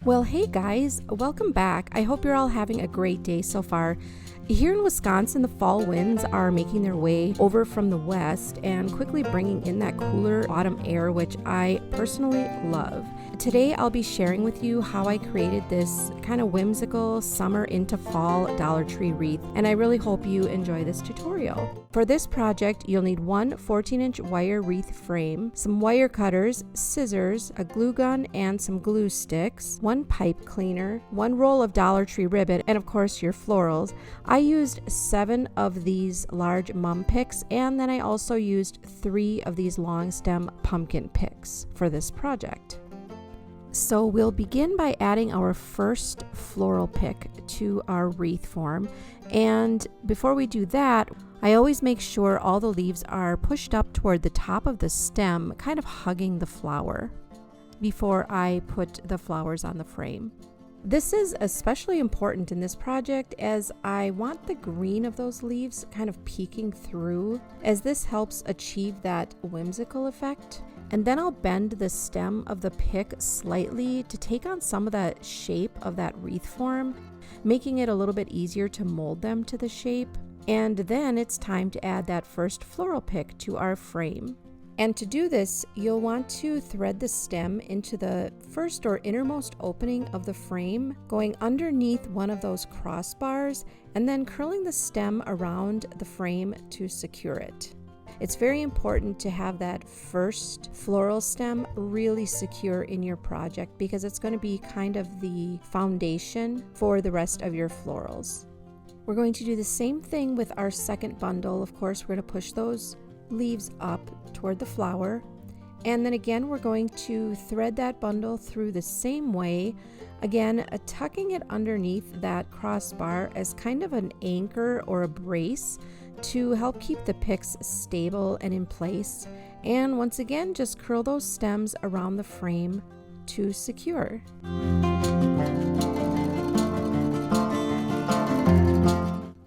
Well, hey guys, welcome back. I hope you're all having a great day so far. Here in Wisconsin, the fall winds are making their way over from the west and quickly bringing in that cooler autumn air, which I personally love. Today, I'll be sharing with you how I created this kind of whimsical summer into fall Dollar Tree wreath, and I really hope you enjoy this tutorial. For this project, you'll need one 14-inch wire wreath frame, some wire cutters, scissors, a glue gun, and some glue sticks, one pipe cleaner, one roll of Dollar Tree ribbon, and of course your florals. I used 7 of these large mum picks, and then I also used 3 of these long stem pumpkin picks for this project. So we'll begin by adding our first floral pick to our wreath form, and before we do that, I always make sure all the leaves are pushed up toward the top of the stem, kind of hugging the flower, before I put the flowers on the frame. This is especially important in this project as I want the green of those leaves kind of peeking through, as this helps achieve that whimsical effect. And then I'll bend the stem of the pick slightly to take on some of the shape of that wreath form, making it a little bit easier to mold them to the shape. And then it's time to add that first floral pick to our frame. And to do this, you'll want to thread the stem into the first or innermost opening of the frame, going underneath one of those crossbars, and then curling the stem around the frame to secure it. It's very important to have that first floral stem really secure in your project because it's going to be kind of the foundation for the rest of your florals. We're going to do the same thing with our second bundle. Of course, we're going to push those leaves up toward the flower, and then again we're going to thread that bundle through the same way, again tucking it underneath that crossbar as kind of an anchor or a brace to help keep the picks stable and in place. And once again, just curl those stems around the frame to secure.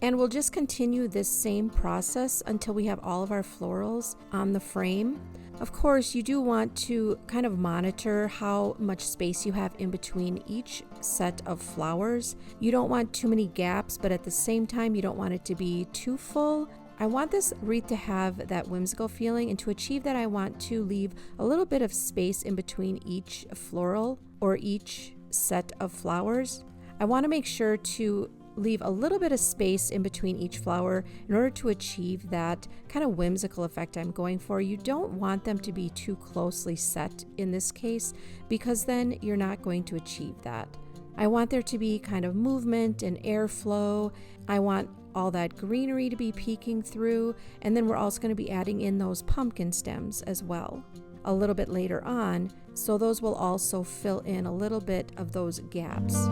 And we'll just continue this same process until we have all of our florals on the frame. Of course, you do want to kind of monitor how much space you have in between each set of flowers. You don't want too many gaps, but at the same time, you don't want it to be too full. I want this wreath to have that whimsical feeling, and to achieve that, I want to leave a little bit of space in between each floral or each set of flowers. I want to make sure to leave a little bit of space in between each flower in order to achieve that kind of whimsical effect I'm going for. You don't want them to be too closely set in this case, because then you're not going to achieve that. I want there to be kind of movement and airflow. I want all that greenery to be peeking through, and then we're also going to be adding in those pumpkin stems as well a little bit later on, so those will also fill in a little bit of those gaps.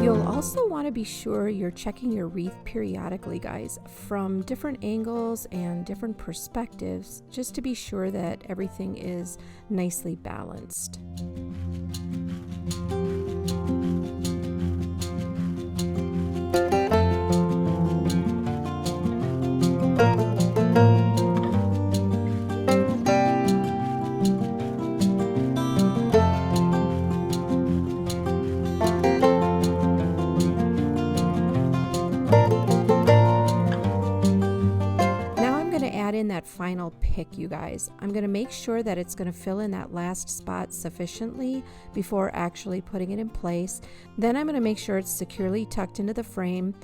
You'll also want to be sure you're checking your wreath periodically, guys, from different angles and different perspectives, just to be sure that everything is nicely balanced. In that final pick, you guys, I'm going to make sure that it's going to fill in that last spot sufficiently before actually putting it in place. Then I'm going to make sure it's securely tucked into the frame,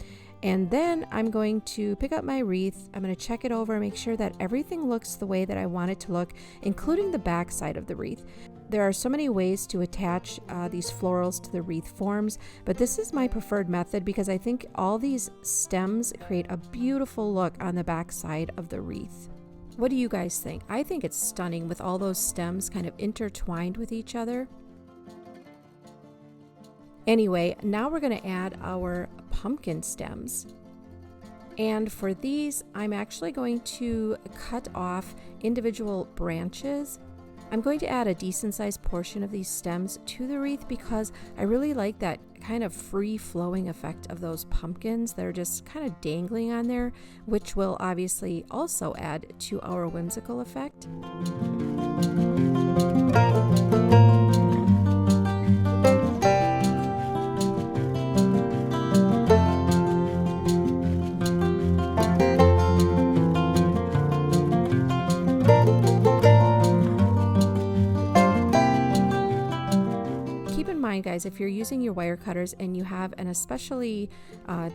and then I'm going to pick up my wreath. I'm going to check it over and make sure that everything looks the way that I want it to look, including the back side of the wreath. There are so many ways to attach these florals to the wreath forms, but this is my preferred method because I think all these stems create a beautiful look on the back side of the wreath. What do you guys think? I think it's stunning with all those stems kind of intertwined with each other. Anyway, now we're going to add our pumpkin stems. And for these, I'm actually going to cut off individual branches I'm going to add a decent sized portion of these stems to the wreath because I really like that kind of free flowing effect of those pumpkins that are just kind of dangling on there, which will obviously also add to our whimsical effect. Guys, if you're using your wire cutters and you have an especially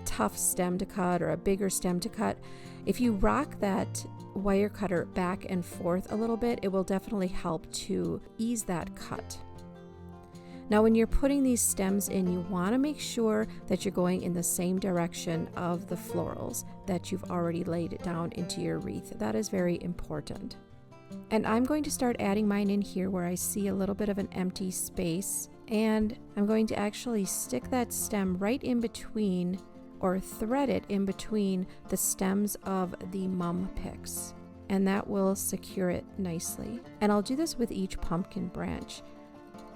tough stem to cut or a bigger stem to cut, if you rock that wire cutter back and forth a little bit, it will definitely help to ease that cut. Now when you're putting these stems in, you want to make sure that you're going in the same direction of the florals that you've already laid down into your wreath. That is very important. And I'm going to start adding mine in here where I see a little bit of an empty space. And I'm going to actually stick that stem right in between, or thread it in between the stems of the mum picks. And that will secure it nicely. And I'll do this with each pumpkin branch,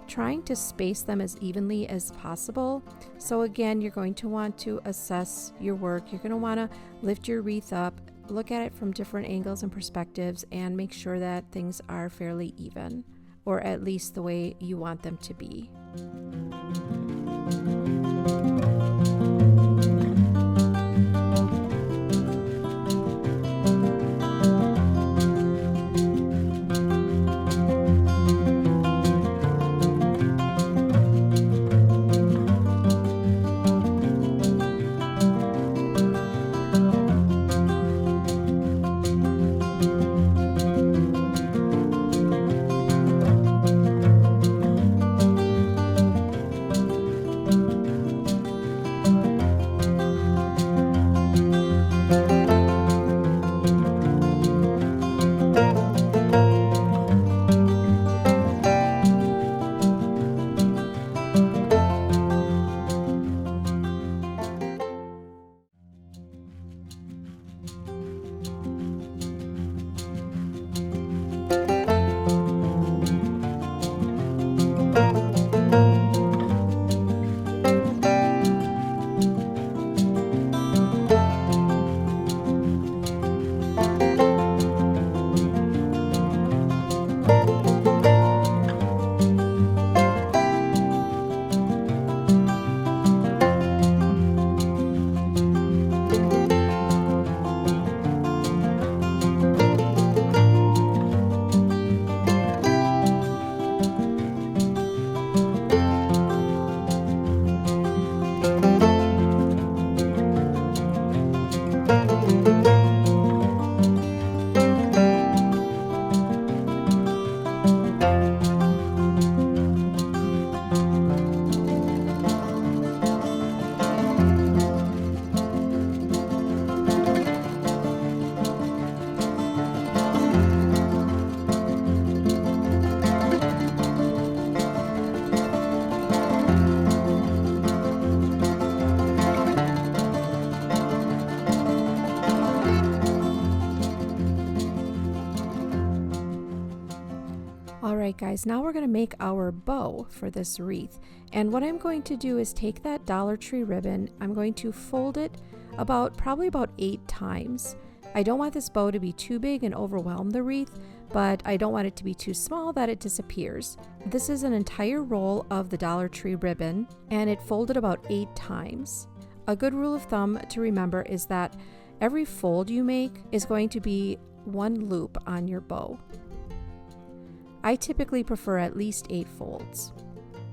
trying to space them as evenly as possible. So again, you're going to want to assess your work. You're going to want to lift your wreath up, look at it from different angles and perspectives, and make sure that things are fairly even, or at least the way you want them to be. Alright guys, now we're going to make our bow for this wreath. And what I'm going to do is take that Dollar Tree ribbon, I'm going to fold it probably about 8 times. I don't want this bow to be too big and overwhelm the wreath, but I don't want it to be too small that it disappears. This is an entire roll of the Dollar Tree ribbon, and it folded about 8 times. A good rule of thumb to remember is that every fold you make is going to be 1 loop on your bow. I typically prefer at least 8 folds.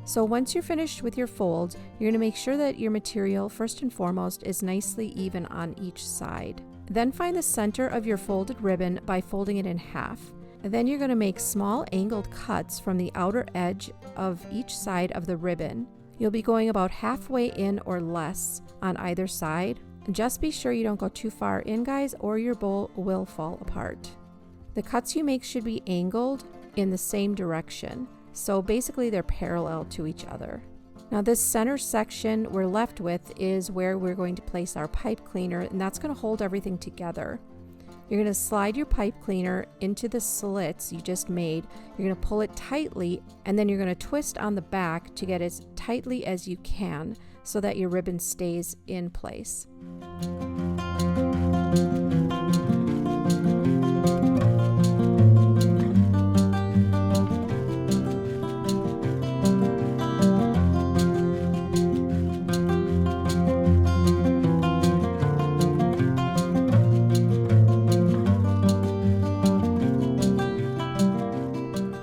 So once you're finished with your folds, you're going to make sure that your material, first and foremost, is nicely even on each side. Then find the center of your folded ribbon by folding it in half. Then you're going to make small angled cuts from the outer edge of each side of the ribbon. You'll be going about halfway in or less on either side. Just be sure you don't go too far in, guys, or your bow will fall apart. The cuts you make should be angled in the same direction, so basically they're parallel to each other. Now this center section we're left with is where we're going to place our pipe cleaner, and that's going to hold everything together. You're going to slide your pipe cleaner into the slits you just made. You're going to pull it tightly, and then you're going to twist on the back to get as tightly as you can so that your ribbon stays in place.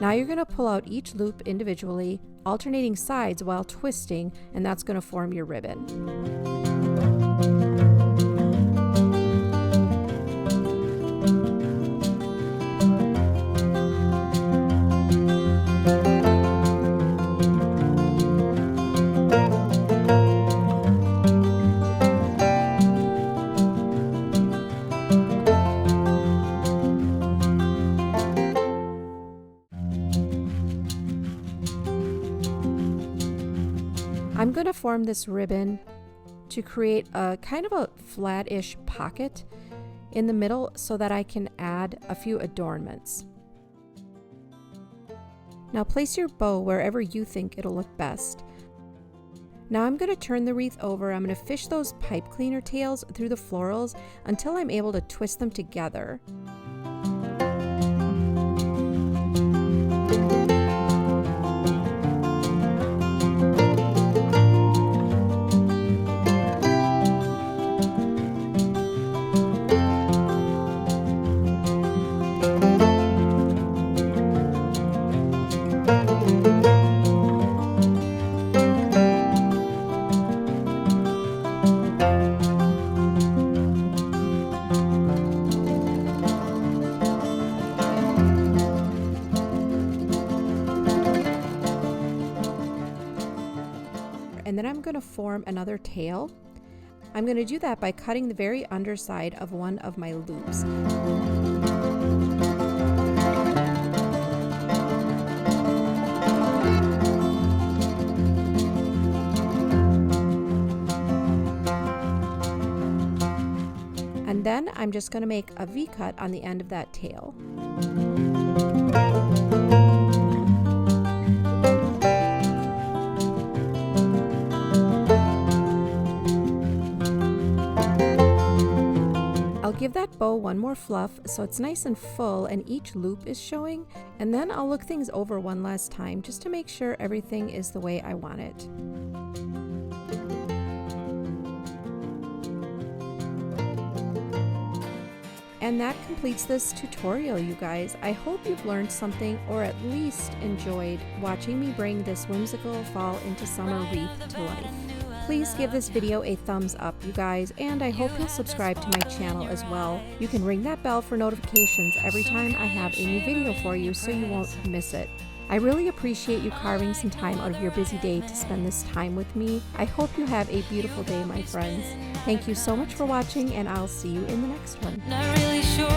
Now you're going to pull out each loop individually, alternating sides while twisting, and that's going to form your ribbon. I'm going to form this ribbon to create a kind of a flat-ish pocket in the middle so that I can add a few adornments. Now place your bow wherever you think it'll look best. Now I'm going to turn the wreath over. I'm going to fish those pipe cleaner tails through the florals until I'm able to twist them together. And then I'm going to form another tail. I'm going to do that by cutting the very underside of one of my loops. And then I'm just going to make a V-cut on the end of that tail. I'll give that bow one more fluff so it's nice and full and each loop is showing, and then I'll look things over one last time just to make sure everything is the way I want it. And that completes this tutorial, you guys. I hope you've learned something or at least enjoyed watching me bring this whimsical fall into summer wreath to life. Please give this video a thumbs up, you guys, and I hope you'll subscribe to my channel as well. You can ring that bell for notifications every time I have a new video for you so you won't miss it. I really appreciate you carving some time out of your busy day to spend this time with me. I hope you have a beautiful day, my friends. Thank you so much for watching, and I'll see you in the next one. Not really sure